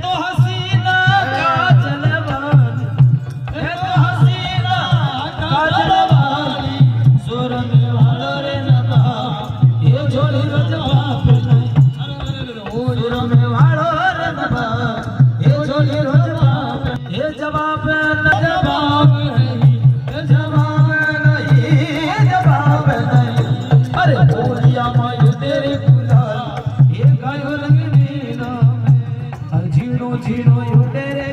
तो हसीना काजल वाली, ये तो हसीना काजल वाली, सुर में वालो रे नबा, ये झोली रजवा पे नहीं, सुर में वालो रे नबा, ये झोली रजवा पे, ये जवाब न जवाब नहीं, ये जवाब नहीं, ये जवाब नहीं, अरे बोलिया मायू तेरी गुलाल, ये गायो रंगनी नाम, झीनो झीनो यू तेरे